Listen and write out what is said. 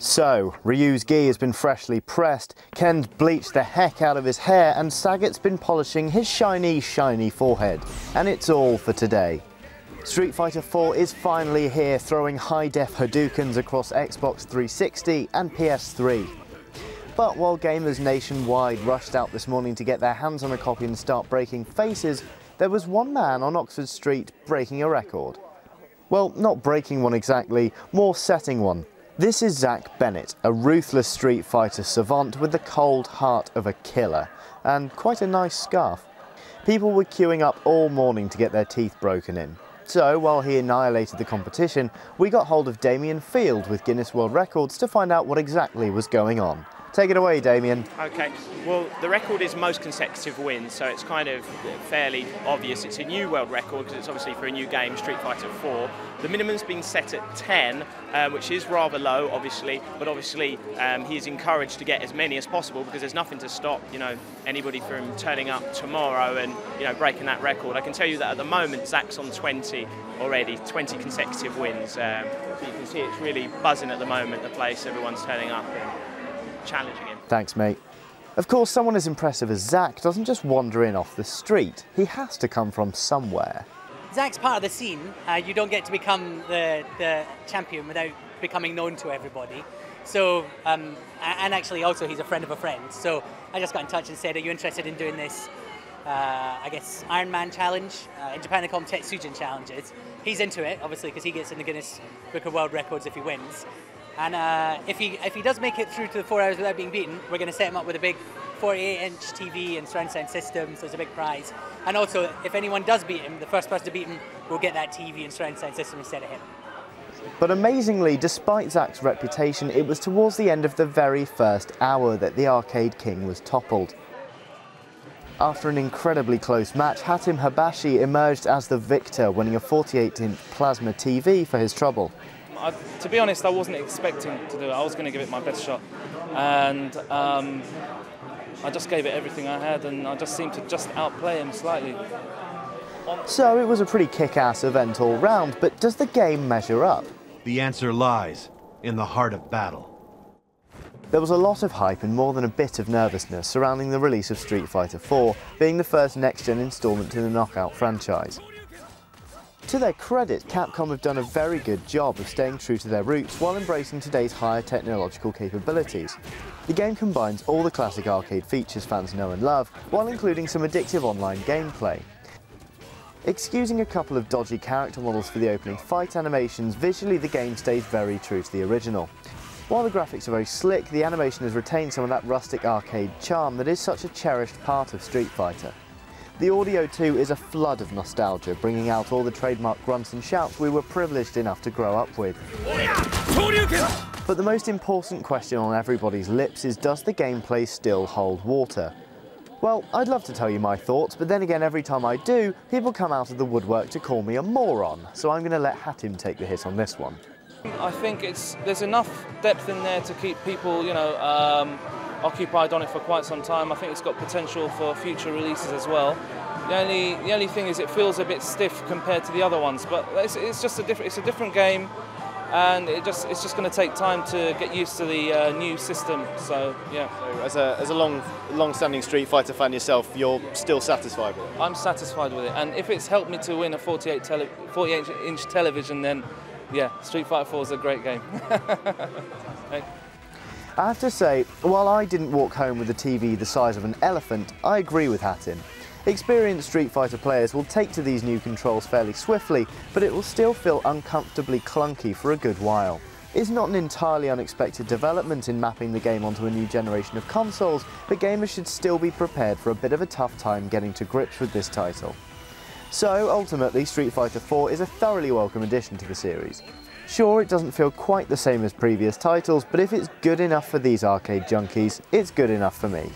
So, Ryu's gi has been freshly pressed, Ken's bleached the heck out of his hair, and Sagat's been polishing his shiny forehead. And it's all for today. Street Fighter 4 is finally here, throwing high-def Hadoukens across Xbox 360 and PS3. But while gamers nationwide rushed out this morning to get their hands on a copy and start breaking faces, there was one man on Oxford Street breaking a record. Well, not breaking one exactly, more setting one. This is Zach Bennett, a ruthless Street Fighter savant with the cold heart of a killer, and quite a nice scarf. People were queuing up all morning to get their teeth broken in. So, while he annihilated the competition, we got hold of Damien Field with Guinness World Records to find out what exactly was going on. Take it away, Damien. Okay, well, the record is most consecutive wins, so it's kind of fairly obvious. It's a new world record because it's obviously for a new game, Street Fighter 4. The minimum's been set at 10, which is rather low, obviously, but obviously he's encouraged to get as many as possible because there's nothing to stop, anybody from turning up tomorrow and, breaking that record. I can tell you that at the moment, Zach's on 20 already, 20 consecutive wins. So you can see it's really buzzing at the moment, the place, everyone's turning up and challenging him. Thanks, mate. Of course, someone as impressive as Zach doesn't just wander in off the street. He has to come from somewhere. Zach's part of the scene. You don't get to become the champion without becoming known to everybody. So, and actually also he's a friend of a friend. So I just got in touch and said, are you interested in doing this, I guess, Iron Man challenge? In Japan they call them Tetsujin challenges. He's into it, obviously, because he gets in the Guinness Book of World Records if he wins. And if he does make it through to the 4 hours without being beaten, we're going to set him up with a big 48-inch TV and surround sound system, so it's a big prize. And also, if anyone does beat him, the first person to beat him will get that TV and surround sound system instead of him. But amazingly, despite Zach's reputation, it was towards the end of the very first hour that the Arcade King was toppled. After an incredibly close match, Hatem Habashi emerged as the victor, winning a 48-inch plasma TV for his trouble. To be honest, I wasn't expecting to do it. I was going to give it my best shot, and I just gave it everything I had, and I just seemed to just outplay him slightly. So it was a pretty kick-ass event all round, but does the game measure up? The answer lies in the heart of battle. There was a lot of hype and more than a bit of nervousness surrounding the release of Street Fighter 4, being the first next-gen installment in the Knockout franchise. To their credit, Capcom have done a very good job of staying true to their roots while embracing today's higher technological capabilities. The game combines all the classic arcade features fans know and love, while including some addictive online gameplay. Excusing a couple of dodgy character models for the opening fight animations, visually the game stays very true to the original. While the graphics are very slick, the animation has retained some of that rustic arcade charm that is such a cherished part of Street Fighter. The audio too is a flood of nostalgia, bringing out all the trademark grunts and shouts we were privileged enough to grow up with. But the most important question on everybody's lips is, does the gameplay still hold water? Well, I'd love to tell you my thoughts, but then again every time I do, people come out of the woodwork to call me a moron, so I'm going to let Hatem take the hit on this one. I think there's enough depth in there to keep people, occupied on it for quite some time. I think it's got potential for future releases as well. The only thing is it feels a bit stiff compared to the other ones, but it's just a different game, and it's just going to take time to get used to the new system. So yeah. So as a long-standing Street Fighter fan yourself, you're still satisfied with it? I'm satisfied with it, and if it's helped me to win a 48-inch television, then yeah, Street Fighter 4 is a great game. Hey. I have to say, while I didn't walk home with a TV the size of an elephant, I agree with Hatem. Experienced Street Fighter players will take to these new controls fairly swiftly, but it will still feel uncomfortably clunky for a good while. It's not an entirely unexpected development in mapping the game onto a new generation of consoles, but gamers should still be prepared for a bit of a tough time getting to grips with this title. So, ultimately, Street Fighter 4 is a thoroughly welcome addition to the series. Sure, it doesn't feel quite the same as previous titles, but if it's good enough for these arcade junkies, it's good enough for me.